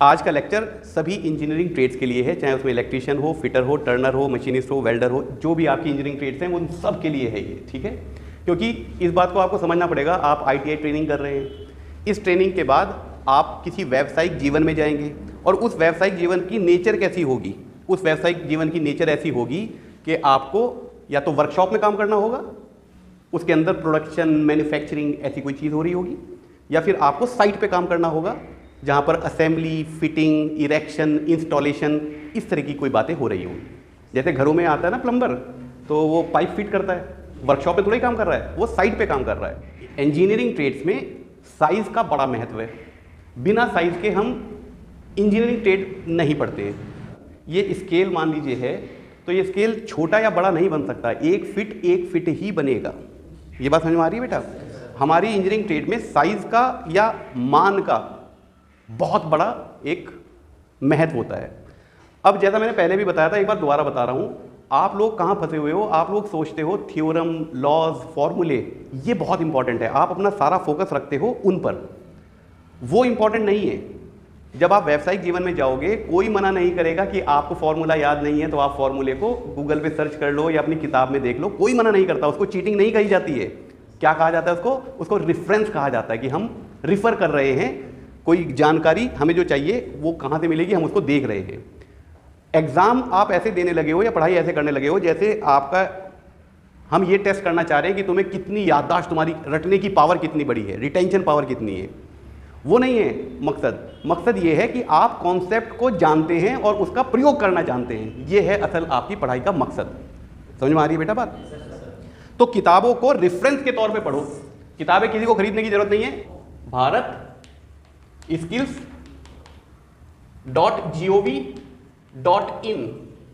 आज का लेक्चर सभी इंजीनियरिंग ट्रेड्स के लिए है, चाहे उसमें इलेक्ट्रीशियन हो, फिटर हो, टर्नर हो, मशीनिस्ट हो, वेल्डर हो, जो भी आपकी इंजीनियरिंग ट्रेड्स हैं उन सब के लिए है ये, ठीक है। क्योंकि इस बात को आपको समझना पड़ेगा, आप ITI ट्रेनिंग कर रहे हैं, इस ट्रेनिंग के बाद आप किसी व्यावसायिक जीवन में जाएंगे और उस व्यावसायिक जीवन की नेचर कैसी होगी, उस व्यावसायिक जीवन की नेचर ऐसी होगी कि आपको या तो वर्कशॉप में काम करना होगा, उसके अंदर प्रोडक्शन, मैन्युफैक्चरिंग ऐसी कोई चीज़ हो रही होगी, या फिर आपको साइट पे काम करना होगा जहाँ पर असेंबली, फिटिंग, इरेक्शन, इंस्टॉलेशन, इस तरह की कोई बातें हो रही होंगी। जैसे घरों में आता है ना प्लम्बर, तो वो पाइप फिट करता है, वर्कशॉप में थोड़ा ही काम कर रहा है, वो साइट पे काम कर रहा है। इंजीनियरिंग ट्रेड्स में साइज़ का बड़ा महत्व है, बिना साइज़ के हम इंजीनियरिंग ट्रेड नहीं पढ़ते हैं। ये स्केल मान लीजिए है, तो ये स्केल छोटा या बड़ा नहीं बन सकता, एक फिट ही बनेगा। ये बात समझ में आ रही है बेटा? हमारी इंजीनियरिंग ट्रेड में साइज़ का या मान का बहुत बड़ा एक महत्व होता है। अब जैसा मैंने पहले भी बताया था, एक बार दोबारा बता रहा हूँ, आप लोग कहाँ फंसे हुए हो, आप लोग सोचते हो थ्योरम, लॉज, फॉर्मूले ये बहुत इंपॉर्टेंट है, आप अपना सारा फोकस रखते हो उन पर, वो इंपॉर्टेंट नहीं है। जब आप व्यावसायिक जीवन में जाओगे, कोई मना नहीं करेगा कि आपको फॉर्मूला याद नहीं है तो आप फॉर्मूले को गूगल पे सर्च कर लो या अपनी किताब में देख लो, कोई मना नहीं करता, उसको चीटिंग नहीं कही जाती है। क्या कहा जाता है उसको रेफरेंस कहा जाता है, कि हम रिफर कर रहे हैं, कोई जानकारी हमें जो चाहिए वो कहाँ से मिलेगी, हम उसको देख रहे हैं। एग्ज़ाम आप ऐसे देने लगे हो या पढ़ाई ऐसे करने लगे हो जैसे आपका, हम ये टेस्ट करना चाह रहे हैं कि तुम्हें कितनी याददाश्त, तुम्हारी रटने की पावर कितनी बड़ी है, रिटेंशन पावर कितनी है। वो नहीं है मकसद ये है कि आप कॉन्सेप्ट को जानते हैं और उसका प्रयोग करना जानते हैं, ये है असल आपकी पढ़ाई का मकसद। समझ में आ रही है बेटा बात? तो किताबों को रेफरेंस के तौर पे पढ़ो, किताबें किसी को खरीदने की जरूरत नहीं है। भारत skills.gov.in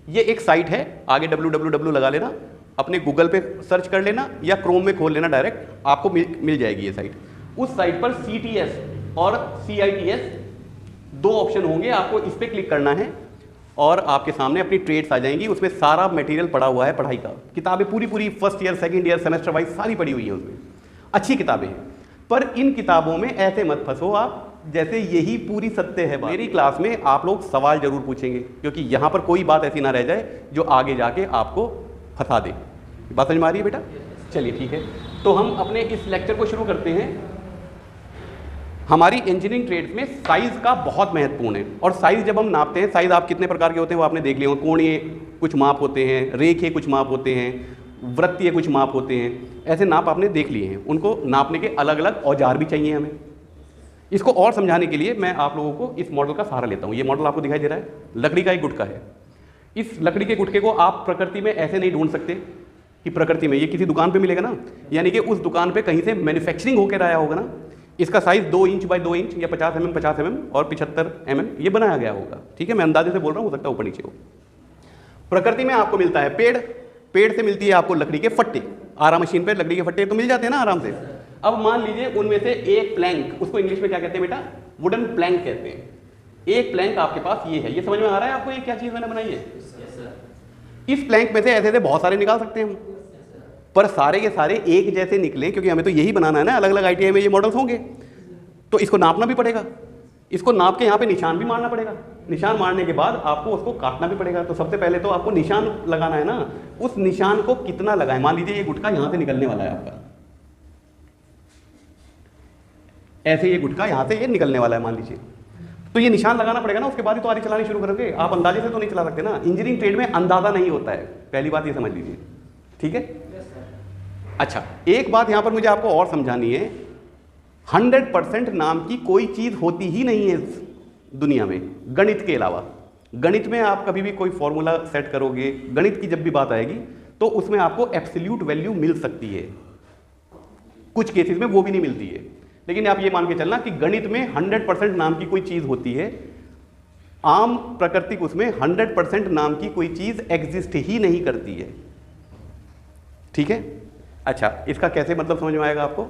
ये एक साइट है, आगे www लगा लेना, अपने गूगल पे सर्च कर लेना या क्रोम में खोल लेना, डायरेक्ट आपको मिल जाएगी ये साइट। उस साइट पर CTS और CITS दो ऑप्शन होंगे, आपको इस पर क्लिक करना है और आपके सामने अपनी ट्रेड्स आ जाएंगी। उसमें सारा मटेरियल पड़ा हुआ है पढ़ाई का, किताबें पूरी first year, second year, semester wise सारी पड़ी हुई है, उसमें अच्छी किताबें हैं। पर इन किताबों में ऐसे मत फंसो आप जैसे यही पूरी सत्य है। मेरी क्लास में आप लोग सवाल जरूर पूछेंगे, क्योंकि यहाँ पर कोई बात ऐसी ना रह जाए जो आगे जाके आपको फंसा दे। बात समझ में आ रही है बेटा? चलिए ठीक है, तो हम अपने इस लेक्चर को शुरू करते हैं। हमारी इंजीनियरिंग ट्रेड्स में साइज़ का बहुत महत्वपूर्ण है, और साइज़ जब हम नापते हैं, साइज़ आप कितने प्रकार के होते हैं वो आपने देख लिया होगा। कोणीय कुछ माप होते हैं, रेखीय कुछ माप होते हैं, वृत्तीय कुछ माप होते हैं, ऐसे नाप आपने देख लिए हैं। उनको नापने के अलग अलग औजार भी चाहिए हमें। इसको और समझाने के लिए मैं आप लोगों को इस मॉडल का सहारा लेता हूँ। ये मॉडल आपको दिखाई दे रहा है, लकड़ी का एक गुटका है। इस लकड़ी के गुटके को आप प्रकृति में ऐसे नहीं ढूंढ सकते कि प्रकृति में ये किसी दुकान पे मिलेगा ना, यानी कि उस दुकान पे कहीं से मैन्युफैक्चरिंग होकर आया होगा ना। इसका साइज़ 2 इंच बाय 2 इंच या 50 mm और 75 mm ये बनाया गया होगा, ठीक है। मैं अंदाजे से बोल रहा हूँ, हो सकता है ऊपर नीचे हो। प्रकृति में आपको मिलता है पेड़ से मिलती है आपको लकड़ी के फट्टे। आरा मशीन पे लकड़ी के फट्टे तो मिल जाते हैं ना आराम से। अब मान लीजिए उनमें से एक प्लैंक, उसको इंग्लिश में क्या कहते हैं बेटा? वुडन प्लैंक कहते हैं। एक प्लैंक आपके पास ये है, ये समझ में आ रहा है आपको ये क्या चीज़ मैंने बनाई है? इस प्लैंक में से ऐसे बहुत सारे निकाल सकते हैं हम, पर सारे के सारे एक जैसे निकले, क्योंकि हमें तो यही बनाना है ना। अलग अलग ITI में ये मॉडल्स होंगे, तो इसको नापना भी पड़ेगा, इसको नाप के यहाँ पे निशान भी मारना पड़ेगा। निशान मारने के बाद आपको उसको काटना भी पड़ेगा। तो सबसे पहले तो आपको निशान लगाना है ना, उस निशान को कितना लगाएं। मान लीजिए ये गुटका यहाँ से निकलने वाला है आपका, ऐसे ये गुटका यहाँ से ये निकलने वाला है मान लीजिए, तो ये निशान लगाना पड़ेगा ना, उसके बाद ही तो आरी चलानी शुरू करोगे। आप अंदाजे से तो नहीं चला सकते ना। इंजीनियरिंग ट्रेड में अंदाजा नहीं होता है, पहली बात ये समझ लीजिए, ठीक है। अच्छा, एक बात यहाँ पर मुझे आपको और समझानी है, 100% नाम की कोई चीज़ होती ही नहीं है इस दुनिया में, गणित के अलावा। गणित में आप कभी भी कोई फॉर्मूला सेट करोगे, गणित की जब भी बात आएगी तो उसमें आपको एब्सोल्यूट वैल्यू मिल सकती है, कुछ केसेस में वो भी नहीं मिलती है। लेकिन आप ये मान के चलना कि गणित में 100% नाम की कोई चीज़ होती है, आम प्राकृतिक उसमें 100% नाम की कोई चीज़ एग्जिस्ट ही नहीं करती है, ठीक है। अच्छा, इसका कैसे मतलब समझ में आएगा आपको?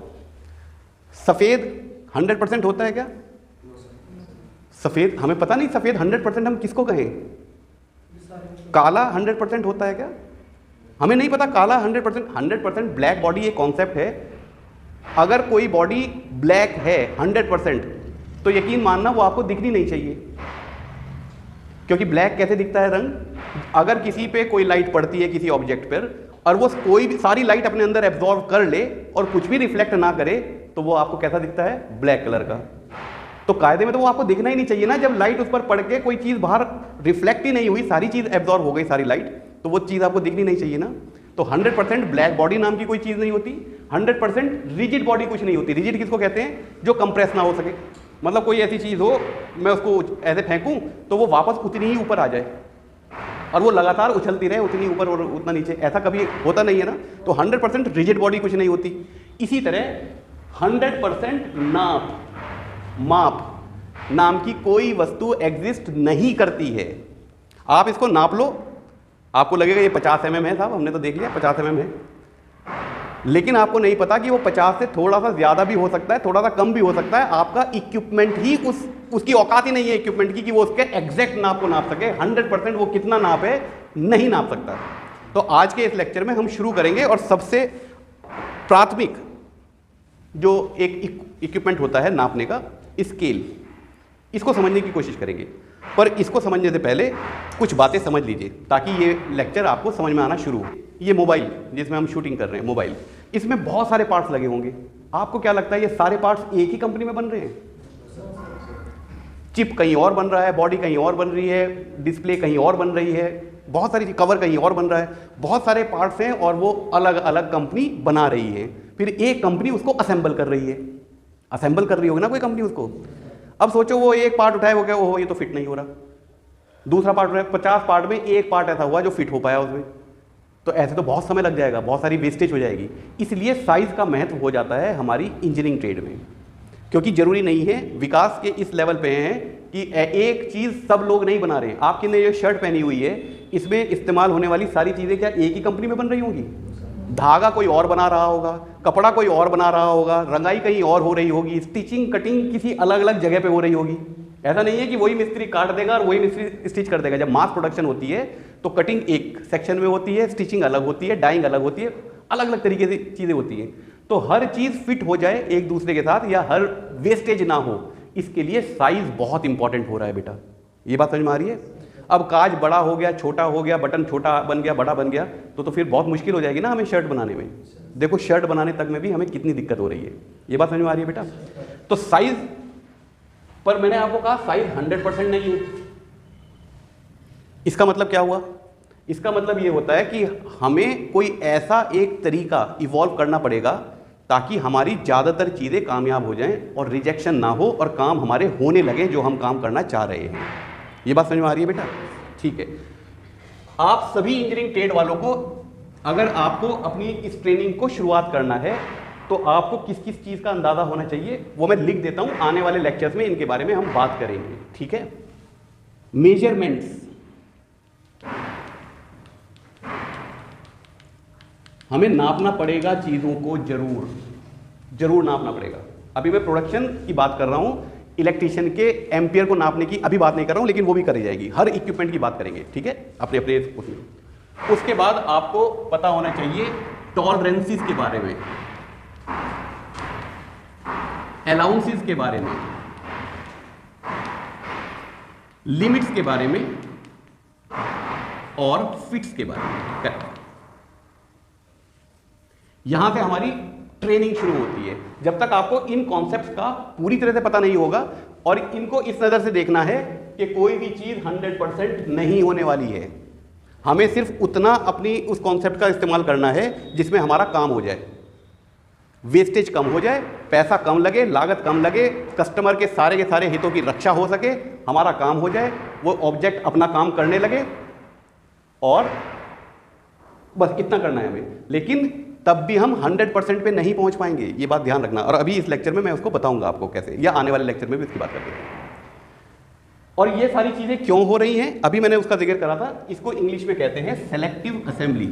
सफ़ेद 100% होता है क्या? सफ़ेद हमें पता नहीं, सफ़ेद 100% हम किसको कहें? काला 100% होता है क्या? हमें नहीं पता काला 100% ब्लैक बॉडी एक कॉन्सेप्ट है। अगर कोई बॉडी ब्लैक है 100%, तो यकीन मानना वो आपको दिखनी नहीं चाहिए। क्योंकि ब्लैक कैसे दिखता है रंग, अगर किसी पे कोई लाइट पड़ती है किसी ऑब्जेक्ट पर और वो कोई भी सारी लाइट अपने अंदर एब्जॉर्ब कर ले और कुछ भी रिफ्लेक्ट ना करे तो वो आपको कैसा दिखता है, ब्लैक कलर का। तो कायदे में तो वो आपको दिखना ही नहीं चाहिए ना, जब लाइट उस पर पड़ के कोई चीज़ बाहर रिफ्लेक्ट ही नहीं हुई, सारी चीज़ एब्जॉर्ब हो गई सारी लाइट, तो वो चीज़ आपको दिखनी नहीं चाहिए ना। तो 100% ब्लैक बॉडी नाम की कोई चीज़ नहीं होती, 100% रिजिड बॉडी कुछ नहीं होती। रिजिड किसको कहते हैं, जो कंप्रेस ना हो सके, मतलब कोई ऐसी चीज़ हो मैं उसको ऐसे फेंकूं तो वो वापस उतनी ही ऊपर आ जाए और वो लगातार उछलती रहे, उतनी ऊपर और उतना नीचे, ऐसा कभी होता नहीं है ना। तो 100% रिजिड बॉडी कुछ नहीं होती। इसी तरह 100% माप नाम की कोई वस्तु एग्जिस्ट नहीं करती है। आप इसको नाप लो, आपको लगेगा ये 50 mm है साहब, हमने तो देख लिया 50 mm है, लेकिन आपको नहीं पता कि वो 50 से थोड़ा सा ज़्यादा भी हो सकता है, थोड़ा सा कम भी हो सकता है। आपका इक्विपमेंट ही उसकी औकात ही नहीं है इक्विपमेंट की कि वो उसके एग्जैक्ट नाप को नाप सके। 100% वो कितना नाप है नहीं नाप सकता। तो आज के इस लेक्चर में हम शुरू करेंगे और सबसे प्राथमिक जो एक इक्विपमेंट होता है नापने का, स्केल, इसको समझने की कोशिश करेंगे। पर इसको समझने से पहले कुछ बातें समझ लीजिए ताकि ये लेक्चर आपको समझ में आना शुरू हो। ये मोबाइल जिसमें हम शूटिंग कर रहे हैं, मोबाइल, इसमें बहुत सारे पार्ट्स लगे होंगे। आपको क्या लगता है ये सारे पार्ट्स एक ही कंपनी में बन रहे हैं? चिप कहीं और बन रहा है, बॉडी कहीं और बन रही है, डिस्प्ले कहीं और बन रही है, बहुत सारी कवर कहीं और बन रहा है, बहुत सारे पार्ट्स हैं और वो अलग अलग कंपनी बना रही है। फिर एक कंपनी उसको असेंबल कर रही है, असेंबल कर रही होगी ना कोई कंपनी उसको। अब सोचो वो एक पार्ट उठाए, वो क्या ओहो ये तो फिट नहीं हो रहा, दूसरा पार्ट उठाए, 50 पार्ट में एक पार्ट ऐसा हुआ जो फिट हो पाया उसमें, तो ऐसे तो बहुत समय लग जाएगा, बहुत सारी वेस्टेज हो जाएगी। इसलिए साइज़ का महत्व हो जाता है हमारी इंजीनियरिंग ट्रेड में, क्योंकि जरूरी नहीं है, विकास के इस लेवल पे हैं कि एक चीज़ सब लोग नहीं बना रहे हैं। आपकी ने जो शर्ट पहनी हुई है, इसमें इस्तेमाल होने वाली सारी चीज़ें क्या एक ही कंपनी में बन रही होंगी? धागा कोई और बना रहा होगा, कपड़ा कोई और बना रहा होगा, रंगाई कहीं और हो रही होगी, स्टिचिंग कटिंग किसी अलग अलग जगह पे हो रही होगी। ऐसा नहीं है कि वही मिस्त्री काट देगा और वही मिस्त्री स्टिच कर देगा। जब मास प्रोडक्शन होती है तो कटिंग एक सेक्शन में होती है, स्टिचिंग अलग होती है, डाइंग अलग होती है, अलग अलग तरीके से चीज़ें होती हैं। तो हर चीज़ फिट हो जाए एक दूसरे के साथ या हर वेस्टेज ना हो, इसके लिए साइज़ बहुत इंपॉर्टेंट हो रहा है बेटा। ये बात समझ में आ रही है? अब काज बड़ा हो गया, छोटा हो गया, बटन छोटा बन गया, बड़ा बन गया, तो फिर बहुत मुश्किल हो जाएगी ना हमें शर्ट बनाने में। देखो शर्ट बनाने तक में भी हमें कितनी दिक्कत हो रही है। ये बात समझ में आ रही है बेटा? तो साइज पर मैंने आपको कहा साइज 100% नहीं है। इसका मतलब क्या हुआ? इसका मतलब ये होता है कि हमें कोई ऐसा एक तरीका इवॉल्व करना पड़ेगा ताकि हमारी ज़्यादातर चीज़ें कामयाब हो जाएं और रिजेक्शन ना हो और काम हमारे होने लगे जो हम काम करना चाह रहे हैं। ये बात समझ में आ रही है बेटा? ठीक है। आप सभी इंजीनियरिंग ट्रेड वालों को, अगर आपको अपनी इस ट्रेनिंग को शुरुआत करना है तो आपको किस किस चीज़ का अंदाज़ा होना चाहिए वो मैं लिख देता हूं। आने वाले लेक्चर्स में इनके बारे में हम बात करेंगे, ठीक है? मेजरमेंट्स, हमें नापना पड़ेगा चीज़ों को, जरूर नापना पड़ेगा। अभी मैं प्रोडक्शन की बात कर रहा हूं, इलेक्ट्रीशियन के एम्पियर को नापने की अभी बात नहीं कर रहा हूं, लेकिन वो भी करी जाएगी। हर इक्विपमेंट की बात करेंगे, ठीक है, अपने अपने उसमें। उसके बाद आपको पता होना चाहिए टॉलरेंसेस के बारे में, अलाउंसेस के बारे में, लिमिट्स के बारे में और फिट्स के बारे में। यहां से हमारी ट्रेनिंग शुरू होती है। जब तक आपको इन कॉन्सेप्ट्स का पूरी तरह से पता नहीं होगा और इनको इस नज़र से देखना है कि कोई भी चीज़ 100% नहीं होने वाली है, हमें सिर्फ उतना अपनी उस कॉन्सेप्ट का इस्तेमाल करना है जिसमें हमारा काम हो जाए, वेस्टेज कम हो जाए, पैसा कम लगे, लागत कम लगे, कस्टमर के सारे हितों की रक्षा हो सके, हमारा काम हो जाए, वो ऑब्जेक्ट अपना काम करने लगे और बस इतना करना है हमें। लेकिन तब भी हम 100% पे नहीं पहुंच पाएंगे, ये बात ध्यान रखना। और अभी इस लेक्चर में मैं उसको बताऊंगा आपको कैसे, या आने वाले लेक्चर में भी इसकी बात करते हैं। और ये सारी चीज़ें क्यों हो रही हैं अभी मैंने उसका जिक्र करा था। इसको इंग्लिश में कहते हैं selective assembly.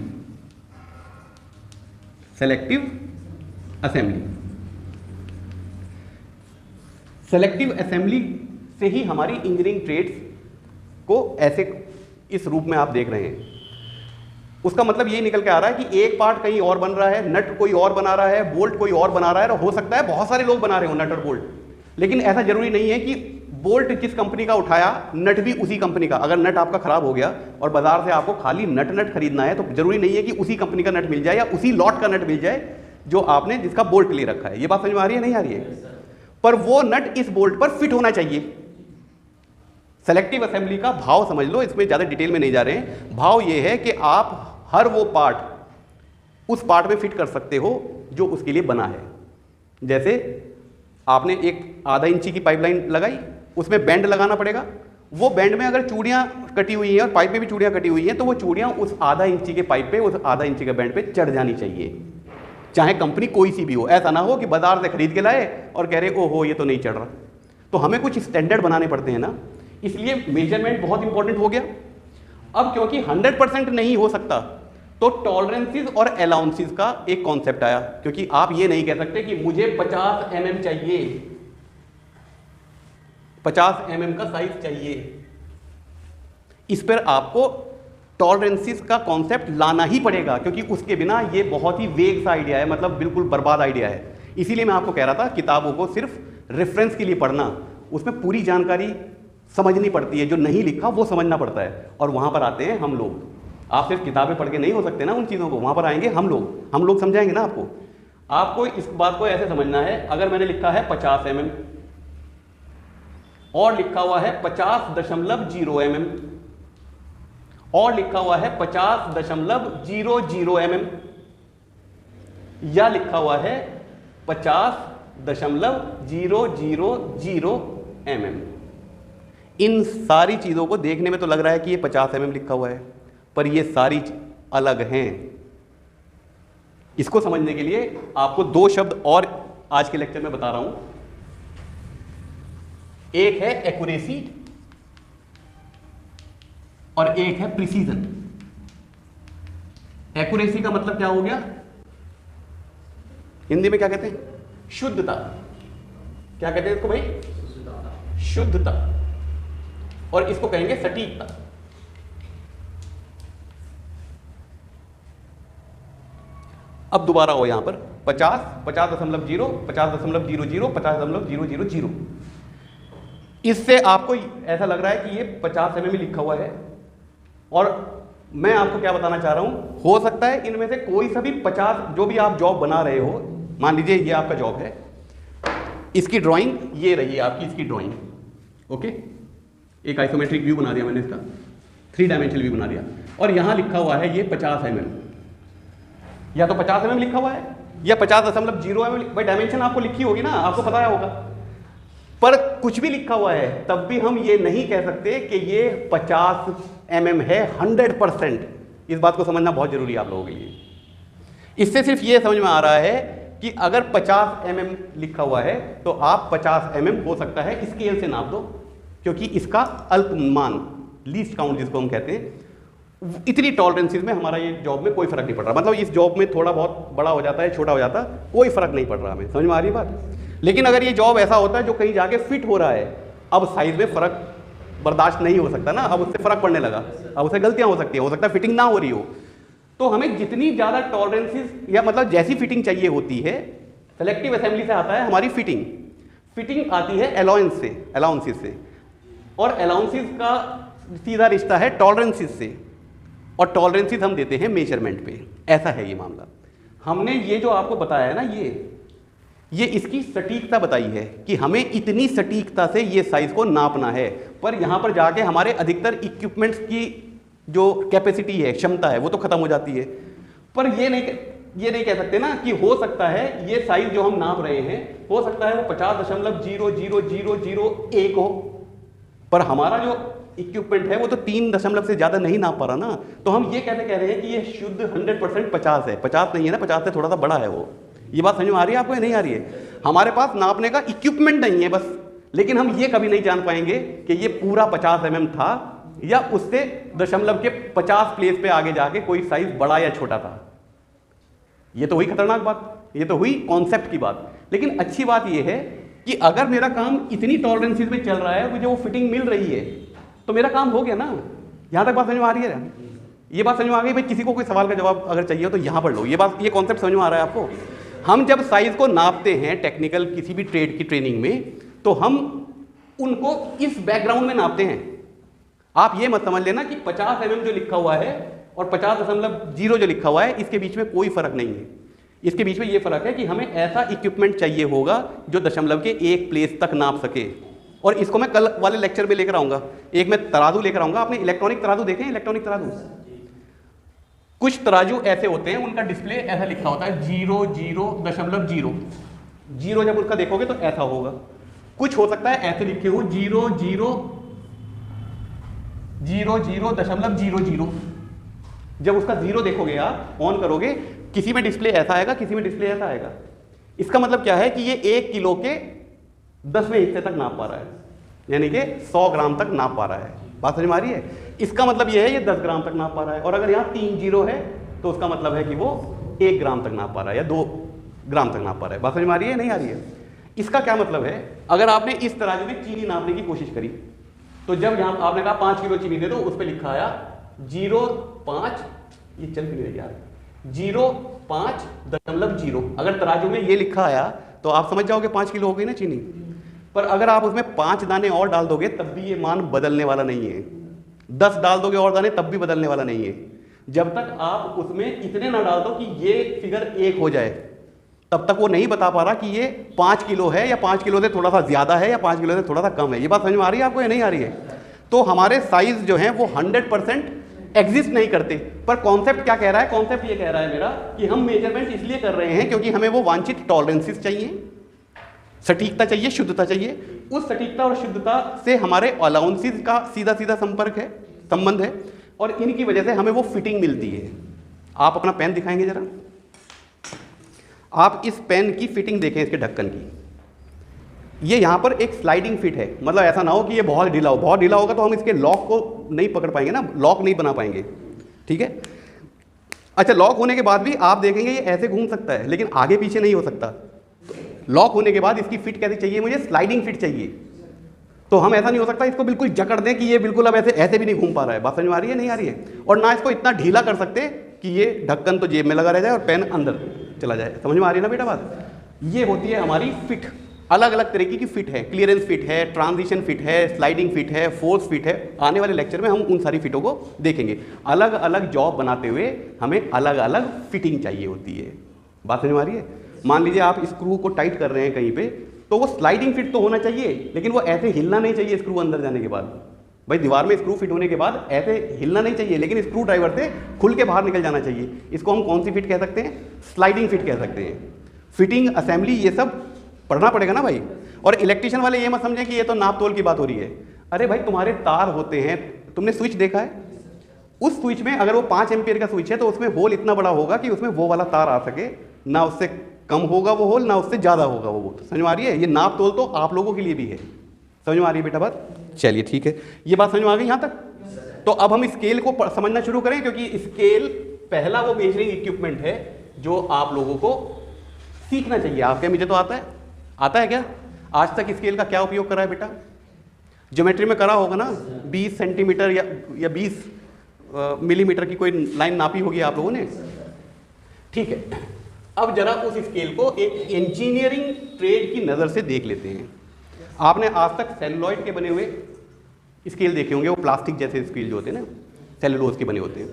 Selective assembly, selective assembly से ही हमारी इंजीनियरिंग ट्रेड्स को ऐसे इस रूप में आप देख रहे हैं। उसका मतलब ये निकल के आ रहा है कि एक पार्ट कहीं और बन रहा है, नट कोई और बना रहा है, बोल्ट कोई और बना रहा है, और हो सकता है बहुत सारे लोग बना रहे हो नट और बोल्ट, लेकिन ऐसा जरूरी नहीं है कि बोल्ट जिस कंपनी का उठाया, नट भी उसी कंपनी का। अगर नट आपका खराब हो गया और बाजार से आपको खाली नट खरीदना है, तो जरूरी नहीं है कि उसी कंपनी का नट मिल जाए या उसी लॉट का नट मिल जाए जो आपने जिसका बोल्ट ले रखा है। ये बात समझ में आ रही है नहीं आ रही है? पर वो नट इस बोल्ट पर फिट होना चाहिए। सेलेक्टिव असेंबली का भाव समझ लो, इसमें ज़्यादा डिटेल में नहीं जा रहे हैं। भाव ये है कि आप हर वो पार्ट उस पार्ट में फिट कर सकते हो जो उसके लिए बना है। जैसे आपने एक आधा इंची की पाइपलाइन लगाई, उसमें बैंड लगाना पड़ेगा। वो बैंड में अगर चूड़ियाँ कटी हुई हैं और पाइप में भी चूड़ियाँ कटी हुई हैं, तो वो चूड़ियाँ उस आधा इंची के पाइप पे, उस आधा इंची के बैंड पे चढ़ जानी चाहिए, चाहे कंपनी कोई सी भी हो। ऐसा ना हो कि बाजार से खरीद के लाए और कह रहे ओहो ये तो नहीं चढ़ रहा। तो हमें कुछ स्टैंडर्ड बनाने पड़ते हैं ना, इसलिए मेजरमेंट बहुत इंपॉर्टेंट हो गया। अब क्योंकि 100% नहीं हो सकता, तो टॉलरेंसेस और अलाउंसेस का एक कॉन्सेप्ट आया, क्योंकि आप ये नहीं कह सकते कि मुझे 50 mm चाहिए, 50 mm का साइज चाहिए। इस पर आपको टॉलरेंसेस का कॉन्सेप्ट लाना ही पड़ेगा, क्योंकि उसके बिना ये बहुत ही वेग सा आइडिया है, मतलब बिल्कुल बर्बाद आइडिया है। इसीलिए मैं आपको कह रहा था किताबों को सिर्फ रेफरेंस के लिए पढ़ना, उसमें पूरी जानकारी समझनी पड़ती है, जो नहीं लिखा वो समझना पड़ता है। और वहाँ पर आते हैं हम लोग। आप सिर्फ किताबें पढ़ के नहीं हो सकते ना उन चीज़ों को, वहाँ पर आएंगे हम लोग समझाएंगे ना आपको। आपको इस बात को ऐसे समझना है, अगर मैंने लिखा है 50 mm और लिखा हुआ है 50.0 mm और लिखा हुआ है 50.00 mm या लिखा हुआ है 50.000 mm, इन सारी चीज़ों को देखने में तो लग रहा है कि ये 50 mm लिखा हुआ है, पर ये सारी अलग हैं। इसको समझने के लिए आपको दो शब्द और आज के लेक्चर में बता रहा हूं। एक है एक्यूरेसी और एक है प्रिसीजन। एक्यूरेसी का मतलब क्या हो गया? हिंदी में क्या कहते हैं? शुद्धता। क्या कहते हैं इसको भाई? शुद्धता। और इसको कहेंगे सटीकता। अब दोबारा हो यहां पर 50, 50.0, 50.00, 50.000। इससे आपको ऐसा लग रहा है कि ये 50 mm लिखा हुआ है, और मैं आपको क्या बताना चाह रहा हूं, हो सकता है इनमें से कोई सा भी 50, जो भी आप जॉब बना रहे हो, मान लीजिए ये आपका जॉब है, इसकी ड्राइंग ये रही है आपकी, इसकी ड्राइंग, ओके, एक आइसोमेट्रिक व्यू बना दिया मैंने, इसका 3 डायमेंशनल व्यू बना दिया, और यहां लिखा हुआ है ये 50 mm, या तो 50 mm लिखा हुआ है या 50.0 mm। भाई डायमेंशन आपको लिखी होगी ना, आपको पता होगा, पर कुछ भी लिखा हुआ है तब भी हम ये नहीं कह सकते कि ये 50 mm है 100%। इस बात को समझना बहुत जरूरी है आप लोगों के लिए। इससे सिर्फ ये समझ में आ रहा है कि अगर 50 mm लिखा हुआ है तो आप 50 mm हो सकता है स्केल से नाप दो, क्योंकि इसका अल्पमान, लीस्ट काउंट जिसको हम कहते हैं, इतनी टॉलरेंसेस में हमारा ये जॉब में कोई फर्क नहीं पड़ रहा। मतलब इस जॉब में थोड़ा बहुत बड़ा हो जाता है, छोटा हो जाता है, कोई फर्क नहीं पड़ रहा हमें। समझ में आ रही बात? लेकिन अगर ये जॉब ऐसा होता है जो कहीं जाके फिट हो रहा है, अब साइज में फर्क बर्दाश्त नहीं हो सकता ना, अब उससे फर्क पड़ने लगा, अब उससे गलतियां हो सकती हैं, हो सकता है फिटिंग ना हो रही हो। तो हमें जितनी ज़्यादा टॉलरेंसेस या मतलब जैसी फिटिंग चाहिए होती है, सेलेक्टिव असेंबली से आता है हमारी फिटिंग। फिटिंग आती है अलाउंसेस से, और अलाउंसेस का सीधा रिश्ता है टॉलरेंसेस से, और टॉलरेंसेस हम देते हैं मेजरमेंट पे। ऐसा है ये मामला। हमने ये जो आपको बताया है ना, ये इसकी सटीकता बताई है कि हमें इतनी सटीकता से ये साइज को नापना है, पर यहाँ पर जाके हमारे अधिकतर इक्विपमेंट्स की जो कैपेसिटी है, क्षमता है, वो तो खत्म हो जाती है। पर ये नहीं कह सकते ना कि हो सकता है ये साइज जो हम नाप रहे हैं, हो सकता है वो 50.00001 हो, पर हमारा जो इक्विपमेंट है वो तो 3 दशमलव से ज़्यादा नहीं नाप पा रहा ना। तो हम ये कैसे कह रहे हैं कि ये शुद्ध 100% 50 है? 50 नहीं है ना, 50 से थोड़ा सा बड़ा है वो। ये बात समझ में आ रही है आपको या नहीं आ रही है? हमारे पास नापने का इक्विपमेंट नहीं है बस, लेकिन हम ये कभी नहीं जान पाएंगे कि ये पूरा 50 mm था या उससे दशमलव के 50 प्लेस पे आगे जाके कोई साइज बड़ा या छोटा था। ये तो हुई खतरनाक बात, ये तो हुई कॉन्सेप्ट की बात। लेकिन अच्छी बात ये है कि अगर मेरा काम इतनी टॉलरेंसेस में चल रहा है, मुझे वो फिटिंग मिल रही है, तो मेरा काम हो गया ना। यहां तक बात समझ में आ रही है? ये बात समझ में आ गई? भाई किसी को कोई सवाल का जवाब अगर चाहिए हो तो यहां पर लो। ये कॉन्सेप्ट समझ में आ रहा है आपको? हम जब साइज को नापते हैं टेक्निकल किसी भी ट्रेड की ट्रेनिंग में, तो हम उनको इस बैकग्राउंड में नापते हैं। आप ये मत समझ लेना कि 50 mm जो लिखा हुआ है और 50.0 जो लिखा हुआ है, इसके बीच में कोई फर्क नहीं है। इसके बीच में ये फर्क है कि हमें ऐसा इक्विपमेंट चाहिए होगा जो दशमलव के एक प्लेस तक नाप सके। और इसको मैं कल वाले लेक्चर में लेकर आऊंगा। एक मैं तराजू लेकर आऊंगा। आपने इलेक्ट्रॉनिक तराजू देखे हैं? इलेक्ट्रॉनिक तराजू, कुछ तराजू ऐसे होते हैं, उनका डिस्प्ले ऐसा लिखा होता है 0.0। जीरो जब उसका देखोगे तो ऐसा होगा। कुछ हो सकता है ऐसे लिखे हो 0.00000। जब उसका जीरो देखोगे आप, ऑन करोगे, किसी में डिस्प्ले ऐसा आएगा, किसी में डिस्प्ले ऐसा आएगा। इसका मतलब क्या है कि ये 1 किलो के 10वें हिस्से तक नाप पा रहा है, यानी कि 100 ग्राम तक नाप पा रहा है। बात समझ में आ रही है? इसका मतलब ये है ये 10 ग्राम तक नाप पा रहा है। और अगर यहाँ 3 जीरो है तो उसका मतलब है कि वो 1 ग्राम तक नाप पा रहा है या 2 ग्राम तक नाप पा रहा है। बात समझ में आ रही है? नहीं आ रही है? इसका क्या मतलब है, अगर आपने इस तराजू में चीनी नापने की कोशिश करी, तो जब यहाँ आपने कहा 5 किलो चीनी दे दो, उस पर लिखा आया 0.5, ये चल क्यों नहीं यार, 0.5.0। अगर तराजू में ये लिखा आया तो आप समझ जाओगे 5 किलो हो गई ना चीनी। पर अगर आप उसमें 5 दाने और डाल दोगे तब भी ये मान बदलने वाला नहीं है। 10 डाल दोगे और दाने तब भी बदलने वाला नहीं है। जब तक आप उसमें इतने ना डाल दो कि ये फिगर 1 हो जाए, तब तक वो नहीं बता पा रहा कि ये 5 किलो है या 5 किलो से थोड़ा सा ज्यादा है या 5 किलो से थोड़ा सा कम है। ये बात समझ में आ रही है आपको या नहीं आ रही है? तो हमारे साइज जो है वो 100% एग्जिस्ट नहीं करते। पर कॉन्सेप्ट क्या कह रहा है? कॉन्सेप्ट ये कह रहा है मेरा कि हम मेजरमेंट इसलिए कर रहे हैं क्योंकि हमें वो वांछित टॉलरेंसेस चाहिए, सटीकता चाहिए, शुद्धता चाहिए। उस सटीकता और शुद्धता से हमारे अलाउंसेस का सीधा सीधा संबंध है और इनकी वजह से हमें वो फिटिंग मिलती है। आप अपना पेन दिखाएंगे जरा, आप इस पेन की फिटिंग देखें, इसके ढक्कन की। ये यहाँ पर एक स्लाइडिंग फिट है, मतलब ऐसा ना हो कि ये बहुत ढीला हो। बहुत ढीला होगा तो हम इसके लॉक को नहीं पकड़ पाएंगे ना, लॉक नहीं बना पाएंगे, ठीक है। अच्छा, लॉक होने के बाद भी आप देखेंगे ये ऐसे घूम सकता है लेकिन आगे पीछे नहीं हो सकता। लॉक होने के बाद इसकी फिट कैसे चाहिए? मुझे स्लाइडिंग फिट चाहिए। तो हम ऐसा नहीं हो सकता इसको बिल्कुल जकड़ दें कि ये बिल्कुल अब ऐसे भी नहीं घूम पा रहा है। बात समझ में आ रही है? नहीं आ रही है? और ना इसको इतना ढीला कर सकते कि ये ढक्कन तो जेब में लगा रह जाए और पेन अंदर चला जाए। समझ में आ रही है ना बेटा बात? ये होती है हमारी फिट। अलग अलग तरीके की फिट है, क्लियरेंस फिट है, ट्रांजिशन फिट है, स्लाइडिंग फिट है, फोर्स फिट है। आने वाले लेक्चर में हम उन सारी फिटों को देखेंगे। अलग अलग जॉब बनाते हुए हमें अलग अलग फिटिंग चाहिए होती है। बात समझ में आ रही है? मान लीजिए आप स्क्रू को टाइट कर रहे हैं कहीं पे, तो वो स्लाइडिंग फिट तो होना चाहिए लेकिन वो ऐसे हिलना नहीं चाहिए स्क्रू अंदर जाने के बाद। भाई दीवार में स्क्रू फिट होने के बाद ऐसे हिलना नहीं चाहिए, लेकिन स्क्रू ड्राइवर से खुल के बाहर निकल जाना चाहिए। इसको हम कौन सी फिट कह सकते हैं? स्लाइडिंग फिट कह सकते हैं। फिटिंग, असेंबली, ये सब पढ़ना पड़ेगा ना भाई। और इलेक्ट्रिशियन वाले ये मत समझें कि ये तो नाप तोल की बात हो रही है। अरे भाई तुम्हारे तार होते हैं, तुमने स्विच देखा है? उस स्विच में अगर वो 5 एम्पियर का स्विच है तो उसमें होल इतना बड़ा होगा कि उसमें वो वाला तार आ सके, ना उससे कम होगा वो होल, ना उससे ज़्यादा होगा वो। समझ में आ रही है? ये नाप तोल तो आप लोगों के लिए भी है। समझ में आ रही है बेटा बात? चलिए ठीक है, ये बात समझ में आ गई यहाँ तक। तो अब हम स्केल को समझना शुरू करें, क्योंकि स्केल पहला वो मेजरिंग इक्विपमेंट है जो आप लोगों को सीखना चाहिए। आपके मुझे तो आता है क्या? आज तक स्केल का क्या उपयोग करा है बेटा? ज्योमेट्री में करा होगा ना, 20 सेंटीमीटर या 20 मिलीमीटर की कोई लाइन नापी होगी आप लोगों ने, ठीक है। अब जरा उस स्केल को एक इंजीनियरिंग ट्रेड की नज़र से देख लेते हैं। आपने आज तक सेलुलॉइड के बने हुए स्केल देखे होंगे, वो प्लास्टिक जैसे स्केल जो होते हैं ना, सेलुलोज के बने होते हैं।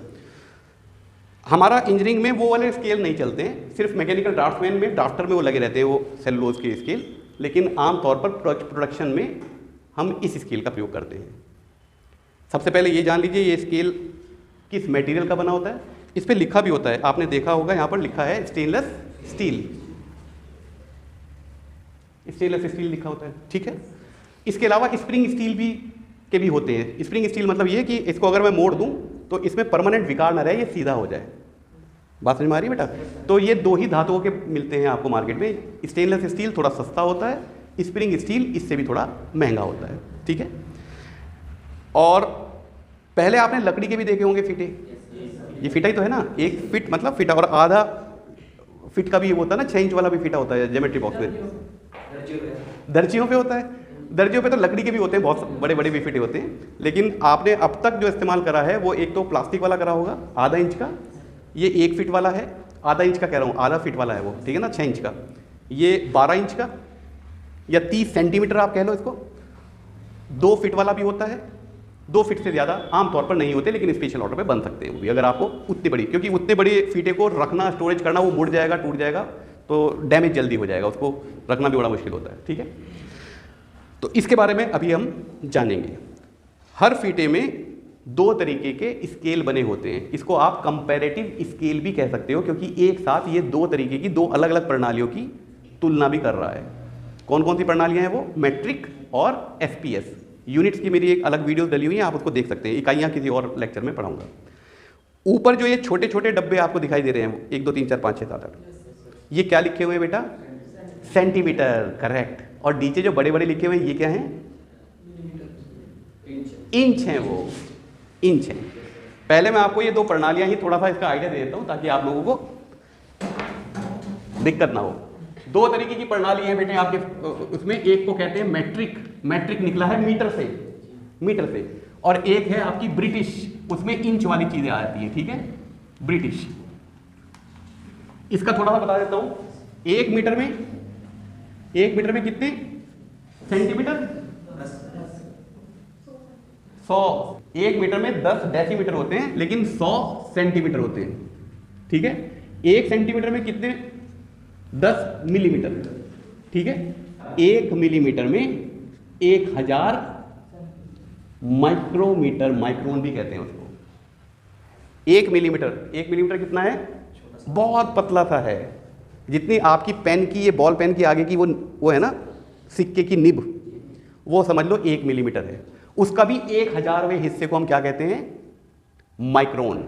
हमारा इंजीनियरिंग में वो वाले स्केल नहीं चलते हैं, सिर्फ मैकेनिकल ड्राफ्टमैन में, ड्राफ्टर में वो लगे रहते हैं वो सेलुलोज के स्केल। लेकिन आमतौर पर प्रोडक्शन में हम इस स्केल का प्रयोग करते हैं। सबसे पहले ये जान लीजिए ये स्केल किस मटेरियल का बना होता है। इस पर लिखा भी होता है, आपने देखा होगा, यहाँ पर लिखा है स्टेनलेस स्टील। स्टेनलेस स्टील लिखा होता है, ठीक है। इसके अलावा स्प्रिंग स्टील के भी होते हैं। स्प्रिंग स्टील मतलब ये कि इसको अगर मैं मोड़ दूं तो इसमें परमानेंट विकार ना रहे, ये सीधा हो जाए। बात समझ में आ रही है बेटा? तो ये 2 ही धातुओं के मिलते हैं आपको मार्केट में। स्टेनलेस स्टील थोड़ा सस्ता होता है, स्प्रिंग स्टील इससे भी थोड़ा महंगा होता है, ठीक है। और पहले आपने लकड़ी के भी देखे होंगे फिटे। ये फिटा ही तो है ना, 1 फीट मतलब फिटा, और आधा फीट का भी होता है ना, 6 इंच वाला भी फिटा होता है ज्योमेट्री बॉक्स में। दर्जियों पे होता है, दर्जियों पे तो लकड़ी के भी होते हैं, बहुत बड़े बड़े भी फिटे होते हैं। लेकिन आपने अब तक जो इस्तेमाल करा है वो एक तो प्लास्टिक वाला करा होगा आधा इंच का, ये 1 फीट वाला है, आधा इंच का कह रहा हूँ, आधा फीट वाला है वो, ठीक है ना, 6 इंच का। ये 12 इंच का या 30 सेंटीमीटर आप कह लो इसको, 2 फीट वाला भी होता है, 2 फीट से ज़्यादा आमतौर पर नहीं होते, लेकिन स्पेशल ऑर्डर पे बन सकते हैं वो भी, अगर आपको उतनी बड़ी, क्योंकि उतने बड़े फीटे को रखना, स्टोरेज करना, वो मुड़ जाएगा, टूट जाएगा, तो डैमेज जल्दी हो जाएगा, उसको रखना भी बड़ा मुश्किल होता है। ठीक है, तो इसके बारे में अभी हम जानेंगे। हर फीटे में 2 तरीके के स्केल बने होते हैं, इसको आप कंपैरेटिव स्केल भी कह सकते हो, क्योंकि एक साथ ये 2 तरीके की 2 अलग अलग प्रणालियों की तुलना भी कर रहा है। कौन कौन सी प्रणालियां हैं वो? मेट्रिक और एफपीएस। यूनिट्स की मेरी एक अलग वीडियो डली हुई है, आप उसको देख सकते हैं, इकाइयां किसी और लेक्चर में पढ़ाऊंगा। ऊपर जो ये छोटे छोटे डब्बे आपको दिखाई दे रहे हैं, 1 2 3 4 5 6 7 8, ये क्या लिखे हुए हैं बेटा? Centimetre, correct. और नीचे जो बड़े बड़े लिखे हुए हैं ये क्या हैं? इंच हैं, वो इंच हैं। पहले मैं आपको ये 2 प्रणालियां ही थोड़ा सा इसका आइडिया दे देता हूं, ताकि आप लोगों को दिक्कत ना हो। 2 तरीके की प्रणाली है बेटे आपके उसमें, एक को कहते हैं मेट्रिक, मेट्रिक निकला है मीटर से, मीटर से, और एक है आपकी ब्रिटिश, उसमें इंच वाली चीजें आती है। ठीक है, ब्रिटिश। इसका थोड़ा सा बता देता हूं। 1 मीटर में कितने सेंटीमीटर? 100। 1 मीटर में 10 डेसीमीटर होते हैं, लेकिन 100 सेंटीमीटर होते हैं। ठीक है, 1 सेंटीमीटर में कितने? 10 मिलीमीटर। ठीक है, 1 मिलीमीटर में 1000 माइक्रोमीटर, माइक्रोन भी कहते हैं उसको। 1 मिलीमीटर कितना है? बहुत पतला सा है, जितनी आपकी पेन की, ये बॉल पेन की आगे की वो है ना सिक्के की निब, वो समझ लो 1 मिलीमीटर है। उसका भी 1000वें हिस्से को हम क्या कहते हैं? Micron,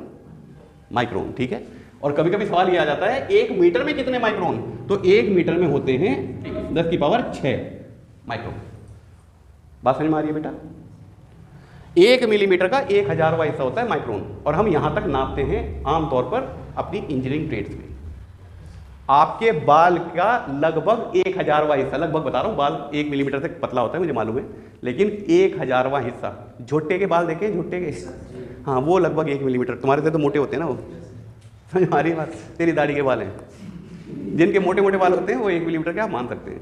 micron. ठीक है, और कभी कभी सवाल ये आ जाता है 1 मीटर में कितने माइक्रोन? तो 1 मीटर में होते हैं 10 की पावर 6 माइक्रोन। बात समझ में आ रही है बेटा? 1 मिलीमीटर का 1000वां हिस्सा होता है माइक्रोन, और हम यहां तक नापते हैं आमतौर पर अपनी इंजीनियरिंग ट्रेड्स में। आपके बाल का लगभग 1000वां हिस्सा, लगभग बता रहा हूं, बाल 1 मिलीमीटर से पतला होता है मुझे मालूम है, लेकिन 1000वां हिस्सा, झुट्टे के बाल देखे, झुट्टे के, हाँ, वो लगभग 1 मिलीमीटर। तुम्हारे से तो मोटे होते हैं ना वो, समझ आ रही बात? तेरी दाढ़ी के बाल हैं, जिनके मोटे मोटे बाल होते हैं वो 1 मिलीमीटर के आप मान सकते हैं।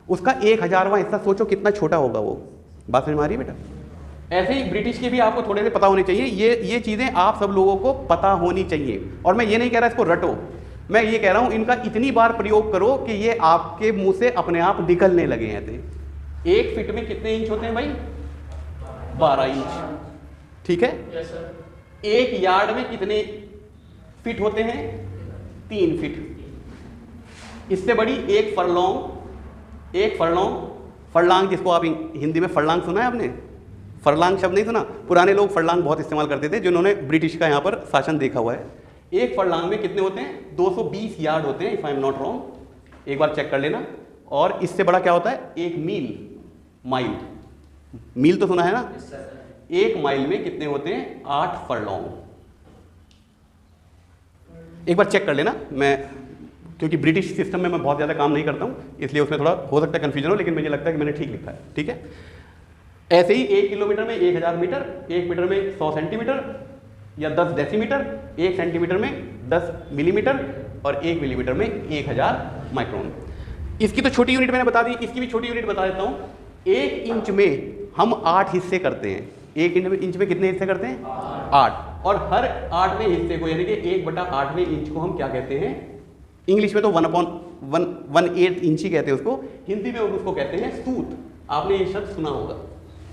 उसका 1000वां हिस्सा सोचो कितना छोटा होगा वो। बात समझ में आ रही है बेटा? ऐसे ही ब्रिटिश के भी आपको थोड़े से पता होने चाहिए, ये चीज़ें आप सब लोगों को पता होनी चाहिए। और मैं ये नहीं कह रहा इसको रटो, मैं ये कह रहा हूं इनका इतनी बार प्रयोग करो कि ये आपके मुंह से अपने आप निकलने लगे हैं। 1 फीट में कितने इंच होते हैं भाई? 12 इंच। ठीक है, 1 यार्ड में कितने फीट होते हैं? 3 फीट। इससे बड़ी 1 फरलॉन्ग, फरलांग जिसको आप हिंदी में फरलांग सुना है आपने? फरलांग शब्द नहीं सुना? पुराने लोग फरलांग बहुत इस्तेमाल करते थे, जिन्होंने ब्रिटिश का यहाँ पर शासन देखा हुआ है। 1 फरलांग में कितने होते हैं? 220 यार्ड होते हैं, if I am not wrong, एक बार चेक कर लेना। और इससे बड़ा क्या होता है? 1 मील, माइल, मील तो सुना है ना? 1 माइल में कितने होते हैं? 8 फरलॉन्ग। एक बार चेक कर लेना। मैं क्योंकि ब्रिटिश सिस्टम में मैं बहुत ज़्यादा काम नहीं करता हूँ, इसलिए उसमें थोड़ा हो सकता है कन्फ्यूजन हो, लेकिन मुझे लगता है कि मैंने ठीक लिखा है। ठीक है, ऐसे ही 1 किलोमीटर में 1000 मीटर, 1 मीटर में 100 सेंटीमीटर या 10 डेसीमीटर, 1 सेंटीमीटर में 10 मिलीमीटर और 1 मिलीमीटर में 1000 माइक्रोन। इसकी तो छोटी यूनिट मैंने बता दी, इसकी भी छोटी यूनिट बता देता हूँ। 1 इंच में हम 8 हिस्से करते हैं। 1 इंच में कितने हिस्से करते हैं? 8। और हर 8वें हिस्से को, यानी कि 1/8वें इंच को हम क्या कहते हैं? इंग्लिश में तो 1/8 इंच ही कहते हैं उसको, हिंदी में उसको कहते हैं सूत। आपने ये शब्द सुना होगा,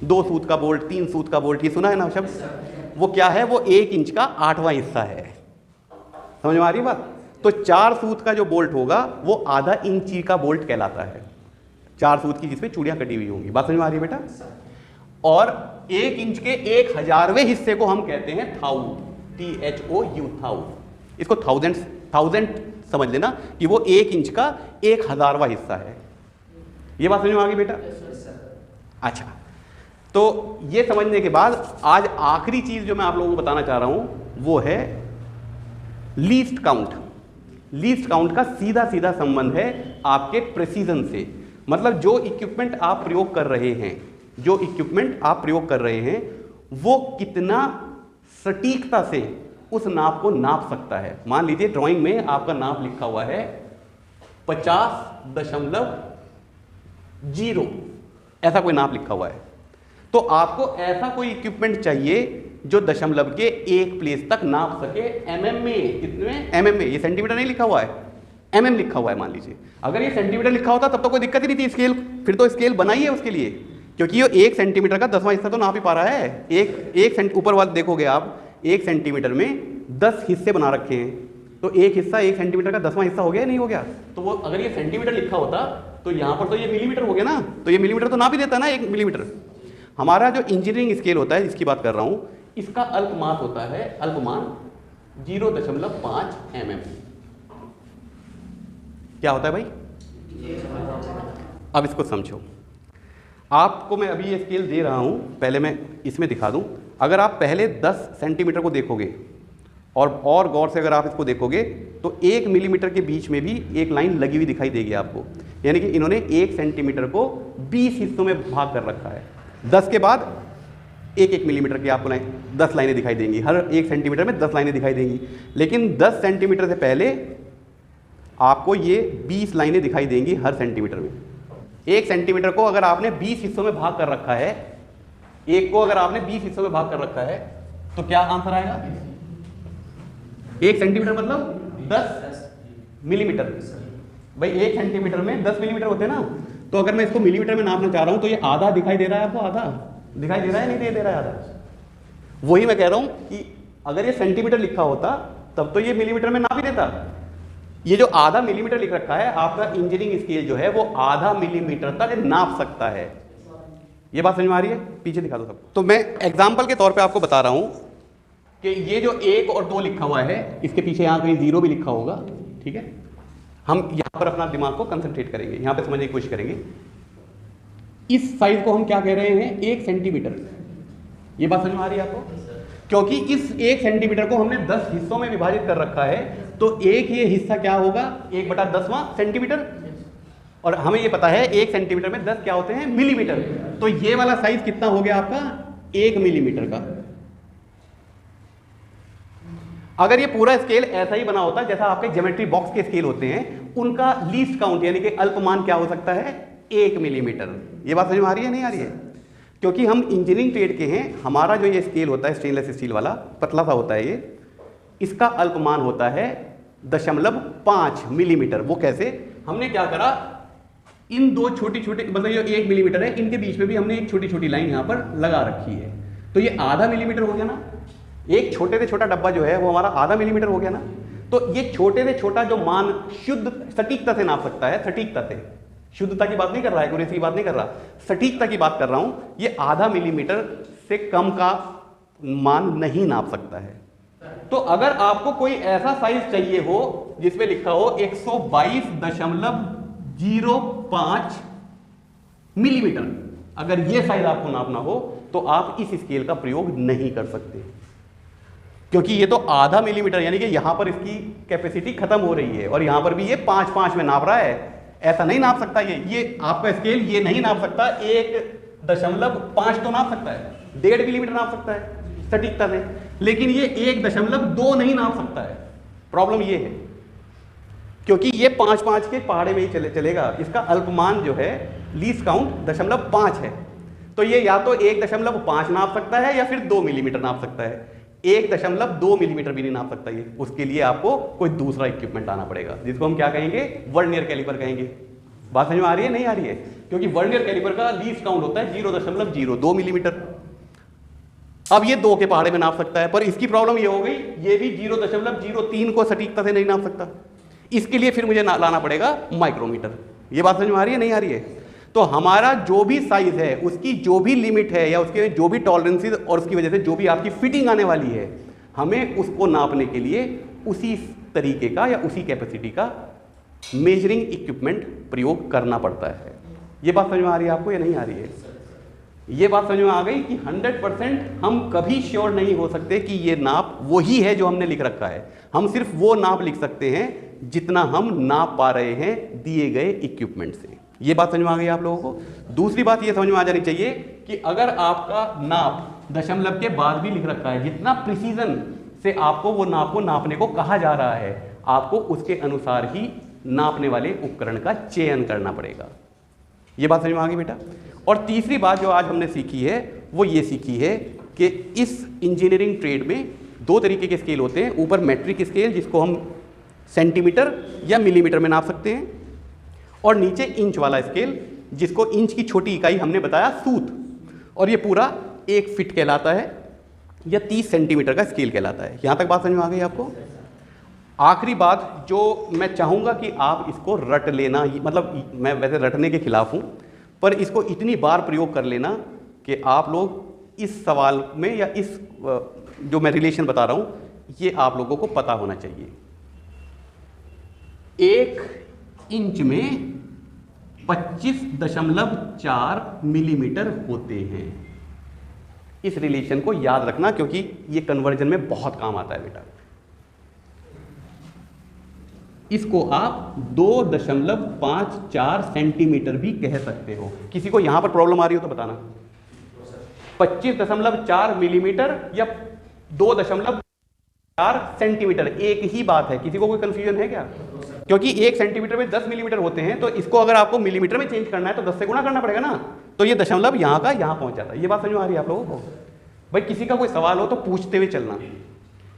2 सूत का बोल्ट, 3 सूत का बोल्ट, ये सुना है ना शब्द? वो क्या है? वो 1 इंच का 8वां हिस्सा है। समझ में आ रही बात? तो 4 सूत का जो बोल्ट होगा वो आधा इंची का बोल्ट कहलाता है। 4 सूत की, जिसमें चूड़ियां कटी हुई होंगी। बात समझ में आ रही है बेटा? और 1 इंच के 1000वें हिस्से को हम कहते हैं थाउ, THOU, थाउ। इसको थाउजेंड समझ लेना कि वो 1 इंच का 1000वां हिस्सा है। ये बात समझ में आ गई बेटा? अच्छा, तो ये समझने के बाद आज आखिरी चीज जो मैं आप लोगों को बताना चाह रहा हूं वो है लीस्ट काउंट। लीस्ट काउंट का सीधा सीधा संबंध है आपके प्रेसीजन से। मतलब जो इक्विपमेंट आप प्रयोग कर रहे हैं, वो कितना सटीकता से उस नाप को नाप सकता है। मान लीजिए ड्राइंग में आपका नाप लिखा हुआ है 50.0, ऐसा कोई नाप लिखा हुआ है, तो आपको ऐसा कोई इक्विपमेंट चाहिए जो दशमलव के एक प्लेस तक नाप सके mm में। कितने में? mm में। ये सेंटीमीटर नहीं लिखा हुआ है, mm लिखा हुआ है। मान लीजिए अगर ये सेंटीमीटर लिखा होता तब तो कोई दिक्कत ही नहीं थी, स्केल फिर तो स्केल बनाई है उसके लिए, क्योंकि ये 1 सेंटीमीटर का 10वां हिस्सा तो नाप ही पा रहा है। एक ऊपर वाले देखोगे आप, 1 सेंटीमीटर में 10 हिस्से बना रखे हैं, तो एक हिस्सा 1 सेंटीमीटर का 10वां हिस्सा हो गया नहीं हो गया? तो वो अगर ये सेंटीमीटर लिखा होता तो यहाँ पर तो ये मिलीमीटर हो गया ना, तो ये मिलीमीटर तो नाप ही देता ना 1 मिलीमीटर। हमारा जो इंजीनियरिंग स्केल होता है जिसकी बात कर रहा हूँ, इसका अल्पमान होता है, अल्पमान 0.5 mm। क्या होता है भाई? अब इसको समझो, आपको मैं अभी ये स्केल दे रहा हूँ, पहले मैं इसमें दिखा दूँ। अगर आप पहले 10 सेंटीमीटर को देखोगे और गौर से अगर आप इसको देखोगे तो 1 मिलीमीटर के बीच में भी एक लाइन लगी हुई दिखाई देगी आपको, यानी कि इन्होंने 1 सेंटीमीटर को 20 हिस्सों में भाग कर रखा है। 10 के बाद 1-1 मिलीमीटर की आपको 10 लाइनें दिखाई देंगी, हर 1 सेंटीमीटर में 10 लाइनें दिखाई देंगी। लेकिन 10 सेंटीमीटर से पहले आपको ये 20 लाइनें दिखाई देंगी हर सेंटीमीटर में। 1 सेंटीमीटर को अगर आपने 20 हिस्सों में भाग कर रखा है, एक को अगर आपने 20 हिस्सों में भाग कर रखा है, तो क्या आंसर आएगा? 1 सेंटीमीटर मतलब 10 मिलीमीटर। भाई 1 सेंटीमीटर में 10 मिलीमीटर होते हैं ना, तो अगर मैं इसको मिलीमीटर में नापना चाह रहा हूं तो ये आधा दिखाई दे रहा है आपको? आधा दिखाई दे रहा है, नहीं दे रहा है आधा? वही मैं कह रहा हूं कि अगर ये सेंटीमीटर लिखा होता तब तो ये मिलीमीटर में नाप ही देता। ये जो आधा मिलीमीटर लिख रखा है, आपका इंजीनियरिंग स्केल जो है वो आधा मिलीमीटर तक नाप सकता है। ये बात समझ में आ रही है? पीछे दिखा दो सब। तो मैं एग्जाम्पल के तौर पे आपको बता रहा हूं कि ये जो 1 और 2 लिखा हुआ है, इसके पीछे यहाँ कहीं 0 भी लिखा होगा, ठीक है? हम यहाँ पर अपना दिमाग को कंसंट्रेट करेंगे, यहाँ पे समझने की कोशिश करेंगे। इस साइज को हम क्या कह रहे हैं? 1 सेंटीमीटर। ये बात समझ में आ रही है आपको? क्योंकि इस 1 सेंटीमीटर को हमने 10 हिस्सों में विभाजित कर रखा है, तो एक ये हिस्सा क्या होगा? 1/10वां सेंटीमीटर। और हमें ये पता है 1 सेंटीमीटर में 10 क्या होते हैं? मिलीमीटर। तो ये वाला साइज कितना हो गया आपका? 1 मिलीमीटर का। अगर ये पूरा स्केल ऐसा ही बना होता जैसा आपके ज्योमेट्री बॉक्स के स्केल होते हैं, उनका लीस्ट काउंट यानी कि अल्पमान क्या हो सकता है? 1 मिलीमीटर। ये बात समझ में आ रही है नहीं आ रही है? क्योंकि हम इंजीनियरिंग ट्रेड के हैं, हमारा जो ये स्केल होता है स्टेनलेस स्टील वाला, पतला सा होता है ये, इसका अल्पमान होता है 0.5 मिलीमीटर। वो कैसे? हमने क्या करा, इन दो छोटी छोटी, मतलब ये 1 मिलीमीटर है, इनके बीच में भी हमने एक छोटी छोटी लाइन यहाँ पर लगा रखी है, तो ये आधा मिलीमीटर हो गया ना। एक छोटे से छोटा डब्बा जो है वो हमारा आधा मिलीमीटर हो गया ना। तो ये छोटे से छोटा जो मान शुद्ध सटीकता से नाप सकता है, सटीकता से, शुद्धता की बात नहीं कर रहा है, एक्यूरेसी की बात नहीं कर रहा, सटीकता की बात कर रहा हूं, ये आधा मिलीमीटर से कम का मान नहीं नाप सकता है। तो अगर आपको कोई ऐसा साइज चाहिए हो जिसमें लिखा हो 122.05 मिलीमीटर, अगर ये साइज आपको नापना हो तो आप इस स्केल का प्रयोग नहीं कर सकते, क्योंकि ये तो आधा मिलीमीटर, यानी कि यहां पर इसकी कैपेसिटी खत्म हो रही है और यहां पर भी ये 5-5 में नाप रहा है। ऐसा नहीं नाप सकता ये आपका स्केल ये नहीं नाप सकता। 1.5 तो नाप सकता है, 1.5 मिलीमीटर नाप सकता है सटीकता से, लेकिन ये 1.2 नहीं नाप सकता है। प्रॉब्लम ये है क्योंकि ये 5-5 के पहाड़े में ही चलेगा। इसका अल्पमान जो है लीस्ट काउंट 0.5 है, तो ये या तो 1.5 नाप सकता है या फिर 2 मिलीमीटर नाप सकता है। 1.2 मिलीमीटर भी नहीं नाप सकता ये। उसके लिए आपको कोई दूसरा इक्विपमेंट आना पड़ेगा, जिसको हम क्या कहेंगे? वर्नियर कैलिपर कहेंगे। बात समझ में आ रही है नहीं आ रही है? क्योंकि वर्नियर कैलिपर का लीस्ट काउंट होता है 0.02 मिलीमीटर। अब ये 2 के पहाड़े में नाप सकता है, पर इसकी प्रॉब्लम ये हो गई, ये भी 0.03 को सटीकता से नहीं नाप सकता। इसके लिए फिर मुझे लाना पड़ेगा माइक्रोमीटर। ये बात समझ में आ रही है नहीं आ रही है? तो हमारा जो भी साइज है, उसकी जो भी लिमिट है या उसके जो भी टॉलरेंसेस और उसकी वजह से जो भी आपकी फिटिंग आने वाली है, हमें उसको नापने के लिए उसी तरीके का या उसी कैपेसिटी का मेजरिंग इक्विपमेंट प्रयोग करना पड़ता है। ये बात समझ में आ रही है आपको या नहीं आ रही है? ये बात समझ में आ गई कि 100% हम कभी श्योर नहीं हो सकते कि ये नाप वही है जो हमने लिख रखा है। हम सिर्फ वो नाप लिख सकते हैं जितना हम नाप पा रहे हैं दिए गए इक्विपमेंट से। ये बात समझ में आ गई आप लोगों को? दूसरी बात ये समझ में आ जानी चाहिए कि अगर आपका नाप दशमलव के बाद भी लिख रखा है, जितना प्रिसीजन से आपको वो नाप को नापने को कहा जा रहा है, आपको उसके अनुसार ही नापने वाले उपकरण का चयन करना पड़ेगा। ये बात समझ में आ गई बेटा? और तीसरी बात जो आज हमने सीखी है वो ये सीखी है कि इस इंजीनियरिंग ट्रेड में दो तरीके के स्केल होते हैं। ऊपर मैट्रिक स्केल जिसको हम सेंटीमीटर या मिलीमीटर में नाप सकते हैं, और नीचे इंच वाला स्केल जिसको इंच की छोटी इकाई हमने बताया सूत, और ये पूरा 1 फीट कहलाता है या 30 सेंटीमीटर का स्केल कहलाता है। यहाँ तक बात समझ में आ गई आपको? आखिरी बात जो मैं चाहूँगा कि आप इसको रट लेना, मतलब मैं वैसे रटने के खिलाफ हूँ, पर इसको इतनी बार प्रयोग कर लेना कि आप लोग इस सवाल में या इस जो मैं रिलेशन बता रहा हूँ ये आप लोगों को पता होना चाहिए। 1 इंच में 25.4 मिलीमीटर होते हैं। इस रिलेशन को याद रखना क्योंकि ये कन्वर्जन में बहुत काम आता है बेटा। इसको आप 2.54 सेंटीमीटर भी कह सकते हो। किसी को यहां पर प्रॉब्लम आ रही हो तो बताना। 25.4 मिलीमीटर या 2.4 सेंटीमीटर एक ही बात है। किसी को कोई कंफ्यूजन है क्या? क्योंकि 1 सेंटीमीटर में 10 मिलीमीटर होते हैं, तो इसको अगर आपको मिलीमीटर में चेंज करना है तो 10 से गुणा करना पड़ेगा ना, तो ये दशमलव यहाँ का यहाँ पहुँच जाता है। ये बात समझ में आ रही है आप लोगों को? भाई किसी का कोई सवाल हो तो पूछते हुए चलना,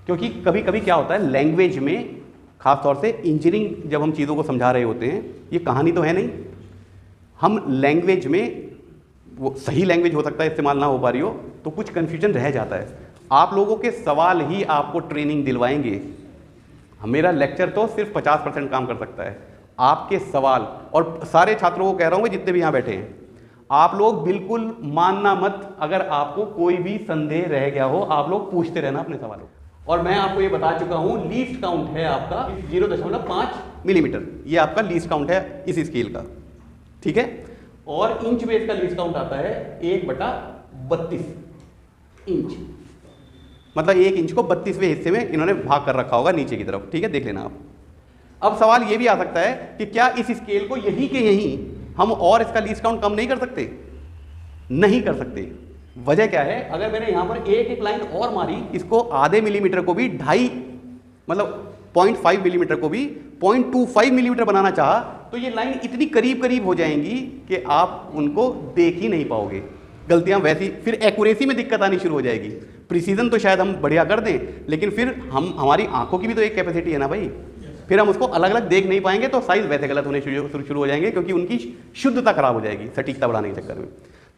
क्योंकि कभी कभी क्या होता है लैंग्वेज में, खास तौर से इंजीनियरिंग जब हम चीज़ों को समझा रहे होते हैं, ये कहानी तो है नहीं, हम लैंग्वेज में, वो सही लैंग्वेज हो सकता है इस्तेमाल ना हो पा रही हो, तो कुछ कन्फ्यूजन रह जाता है। आप लोगों के सवाल ही आपको ट्रेनिंग दिलवाएंगे। मेरा लेक्चर तो सिर्फ 50% काम कर सकता है, आपके सवाल। और सारे छात्रों को कह रहा हूँ जितने भी यहाँ बैठे हैं, आप लोग बिल्कुल मानना मत, अगर आपको कोई भी संदेह रह गया हो आप लोग पूछते रहना अपने सवालों। और मैं आपको ये बता चुका हूँ लीस्ट काउंट है आपका 0.5 मिलीमीटर, ये आपका लीस्ट काउंट है इस स्केल का, ठीक है। और इंच में इसका लीस्ट काउंट आता है 1/32 इंच, मतलब 1 इंच को 32वें हिस्से में इन्होंने भाग कर रखा होगा नीचे की तरफ, ठीक है, देख लेना आप। अब सवाल ये भी आ सकता है कि क्या इस स्केल को यहीं के यहीं हम और इसका लीस्ट काउंट कम नहीं कर सकते? नहीं कर सकते। वजह क्या है? अगर मैंने यहां पर एक लाइन और मारी, इसको आधे मिलीमीटर को भी 2.5 मतलब 0.5 मिलीमीटर को भी 0.25 मिलीमीटर बनाना चाहा, तो ये लाइन इतनी करीब करीब हो जाएंगी कि आप उनको देख ही नहीं पाओगे। गलतियां वैसी, फिर एक्यूरेसी में दिक्कत आनी शुरू हो जाएगी। प्रिसीजन तो शायद हम बढ़िया कर दें, लेकिन फिर हमारी आंखों की भी तो एक कैपेसिटी है ना भाई, फिर हम उसको अलग अलग देख नहीं पाएंगे, तो साइज वैसे गलत होने शुरू हो जाएंगे, क्योंकि उनकी शुद्धता खराब हो जाएगी सटीकता बढ़ाने के चक्कर में।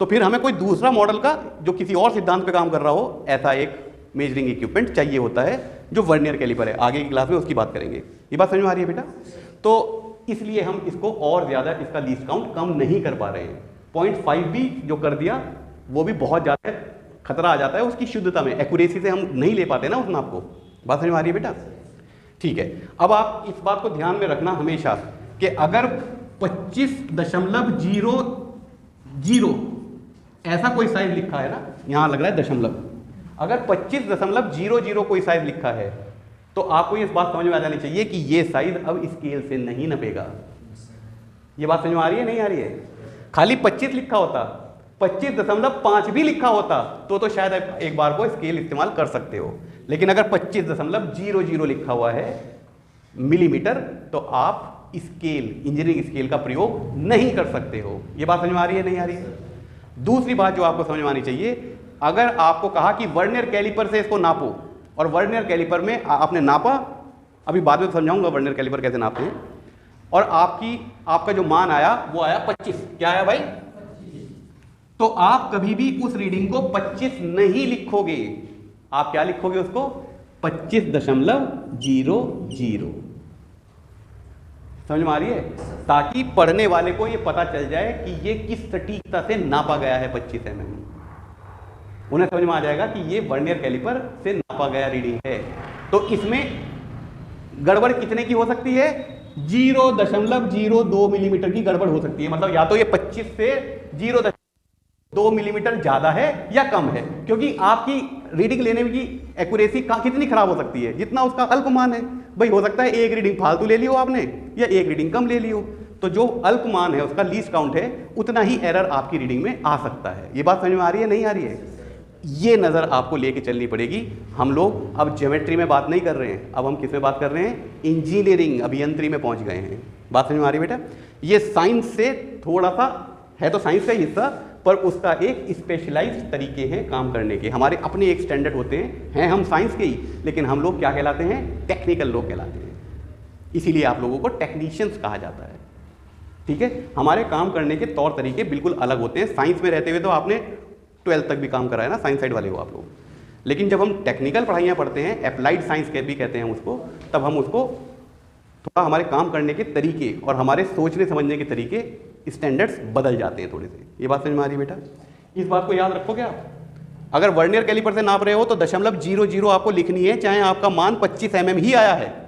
तो फिर हमें कोई दूसरा मॉडल का जो किसी और सिद्धांत पे काम कर रहा हो, ऐसा एक मेजरिंग इक्विपमेंट चाहिए होता है जो वर्नियर कैलिपर है। आगे की क्लास में उसकी बात करेंगे। ये बात समझ में आ रही है बेटा? तो इसलिए हम इसको और ज़्यादा इसका लीस्ट काउंट कम नहीं कर पा रहे हैं। 0.5 भी जो कर दिया वो भी बहुत ज़्यादा खतरा आ जाता है उसकी शुद्धता में, एक्यूरेसी से हम नहीं ले पाते ना उस नाप को। बात समझ में आ रही है बेटा? ठीक है। अब आप इस बात को ध्यान में रखना हमेशा कि अगर 25.00 ऐसा कोई साइज लिखा है ना, यहां लग रहा है दशमलव, अगर 25.00 कोई साइज लिखा है तो आपको इस बात समझ में आ जानी चाहिए कि ये साइज अब स्केल से नहीं नपेगा। ये बात समझ में आ रही है नहीं आ रही है? खाली 25 लिखा होता, 25.5 भी लिखा होता तो शायद एक बार को स्केल इस्तेमाल कर सकते हो, लेकिन अगर 25.00 लिखा हुआ है मिलीमीटर, तो आप स्केल, इंजीनियरिंग स्केल का प्रयोग नहीं कर सकते हो। ये बात समझ में आ रही है नहीं आ रही है? दूसरी बात जो आपको समझ में आनी चाहिए, अगर आपको कहा कि वर्नियर कैलिपर से इसको नापो, और वर्नियर कैलिपर में आपने नापा, अभी बाद में समझाऊंगा वर्नियर कैलिपर कैसे नापते हैं, और आपका जो मान आया वो आया 25, क्या आया भाई? तो आप कभी भी उस रीडिंग को 25 नहीं लिखोगे, आप क्या लिखोगे उसको? 25.00। समझ में आ रही है? ताकि पढ़ने वाले को ये पता चल जाए कि ये किस सटीकता से नापा गया है 25 mm। उन्हें समझ में आ जाएगा कि ये वर्नियर कैलिपर से नापा गया रीडिंग है। तो इसमें गड़बड़ कितने की हो सकती है? 0.02 मिलीमीटर की गड़बड़ हो सकती है। मतलब या तो ये 25 से 0.2 मिलीमीटर ज्यादा है या कम है, क्योंकि आपकी रीडिंग लेने की एक्यूरेसी कितनी खराब हो सकती है? जितना उसका अल्प मान है। भाई हो सकता है एक रीडिंग फालतू ले लियो आपने, या एक रीडिंग कम ले लियो, तो जो अल्प मान है उसका लीस्ट काउंट है, उतना ही एरर आपकी रीडिंग में आ सकता है। ये बात समझ में आ रही है नहीं आ रही है? ये नज़र आपको लेके चलनी पड़ेगी। हम लोग अब ज्योमेट्री में बात नहीं कर रहे हैं, अब हम किस में बात कर रहे हैं? इंजीनियरिंग, अभियंत्रिकी में पहुंच गए हैं। बात समझ में आ रही है बेटा? ये साइंस से थोड़ा सा है, तो साइंस का ही हिस्सा, पर उसका एक स्पेशलाइज्ड तरीके हैं काम करने के, हमारे अपने एक स्टैंडर्ड होते हैं हम साइंस के ही, लेकिन हम लोग क्या कहलाते हैं, टेक्निकल लोग कहलाते हैं, इसीलिए आप लोगों को टेक्नीशियंस कहा जाता है। ठीक है, हमारे काम करने के तौर तरीके बिल्कुल अलग होते हैं। साइंस में रहते हुए तो आपने 12th तक भी काम करा है ना, साइंस साइड वाले हो आप लोग, लेकिन जब हम टेक्निकल पढ़ाइयाँ पढ़ते हैं, अप्लाइड साइंस के भी कहते हैं उसको, तब हम उसको थोड़ा हमारे काम करने के तरीके और हमारे सोचने समझने के तरीके, स्टैंडर्ड्स बदल जाते हैं थोड़े से। ये बात समझ में आ रही है बेटा? इस बात को याद रखोगे आप। अगर वर्नियर कैलिपर से नाप रहे हो तो 0.00 आपको लिखनी है, चाहे आपका मान 25 mm ही आया है।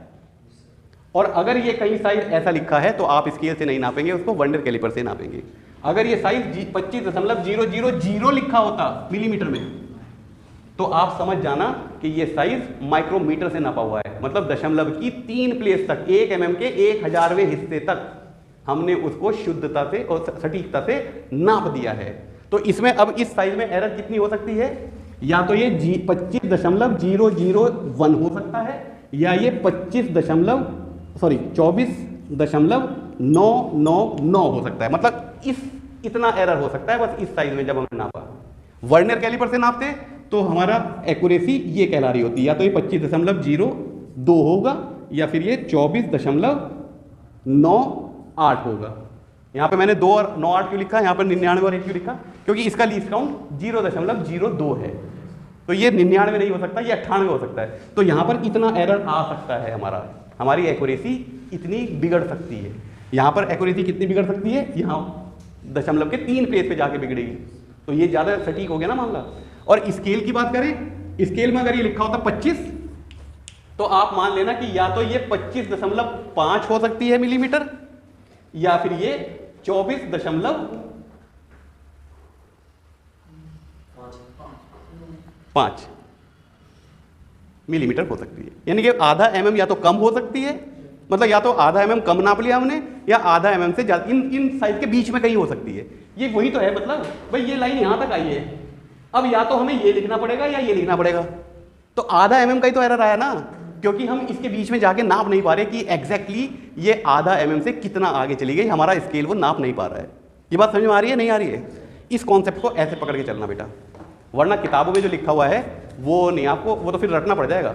और अगर ये कहीं साइज ऐसा लिखा है तो आप स्केल से नहीं नापेंगे उसको, वर्नियर कैलिपर से नापेंगे। अगर ये साइज 25.000 लिखा होता मिलीमीटर में, तो आप समझ जाना कि ये साइज माइक्रोमीटर से नापा हुआ है, मतलब दशमलव की 3 प्लेस तक, 1 mm के 1000वें हिस्से तक हमने उसको शुद्धता से और सटीकता से नाप दिया है। तो इसमें अब इस साइज में एरर कितनी हो सकती है? या तो ये 25.001 हो सकता है, या ये 24.999 हो सकता है। मतलब इतना एरर हो सकता है बस इस साइज में जब हमने नापा। वर्नियर कैलिपर से नापते तो हमारा एक्यूरेसी ये कहला रही होती है, या तो ये 25.02 होगा या फिर ये 24.98 होगा। यहाँ पे मैंने 2 और 98 क्यों लिखा, यहाँ पर 99 और 1 क्यों लिखा? क्योंकि इसका लीस्ट काउंट 0.02 है, तो ये 99 नहीं हो सकता, ये 98 हो सकता है। तो यहाँ पर इतना एरर आ सकता है, हमारी एक्यूरेसी इतनी बिगड़ सकती है। यहाँ पर एक्यूरेसी कितनी बिगड़ सकती है? यहाँ दशमलव के 3 प्लेस पे जाके बिगड़ेगी, तो ये ज़्यादा सटीक हो गया ना मामला। और स्केल की बात करें, स्केल में अगर ये लिखा होता 25, तो आप मान लेना कि या तो ये 25.5 हो सकती है मिलीमीटर, या फिर ये 24.5 मिलीमीटर हो सकती है। यानी कि आधा mm या तो कम हो सकती है, मतलब या तो आधा mm कम नाप लिया हमने, या आधा mm से ज्यादा, इन साइज के बीच में कहीं हो सकती है। ये वही तो है, मतलब भाई ये लाइन यहां तक आई है, अब या तो हमें ये लिखना पड़ेगा या ये लिखना पड़ेगा। तो आधा mm का ही तो एरर आया ना, क्योंकि हम इसके बीच में जाके नाप नहीं पा रहे कि एग्जैक्टली ये आधा mm से कितना आगे चली गई, हमारा स्केल वो नाप नहीं पा रहा है। ये बात समझ में आ रही है, नहीं आ रही है? इस कॉन्सेप्ट को ऐसे पकड़ के चलना बेटा, वरना किताबों में जो लिखा हुआ है वो नहीं, आपको वो तो फिर रटना पड़ जाएगा।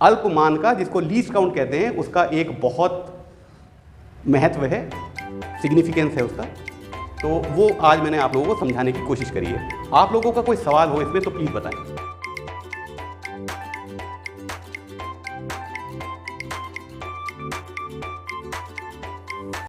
अल्पमान का, जिसको लीस्ट काउंट कहते हैं, उसका एक बहुत महत्व है, सिग्निफिकेंस है उसका। तो वो आज मैंने आप लोगों को समझाने की कोशिश करी है। आप लोगों का कोई सवाल हो इसमें तो प्लीज़ बताएं।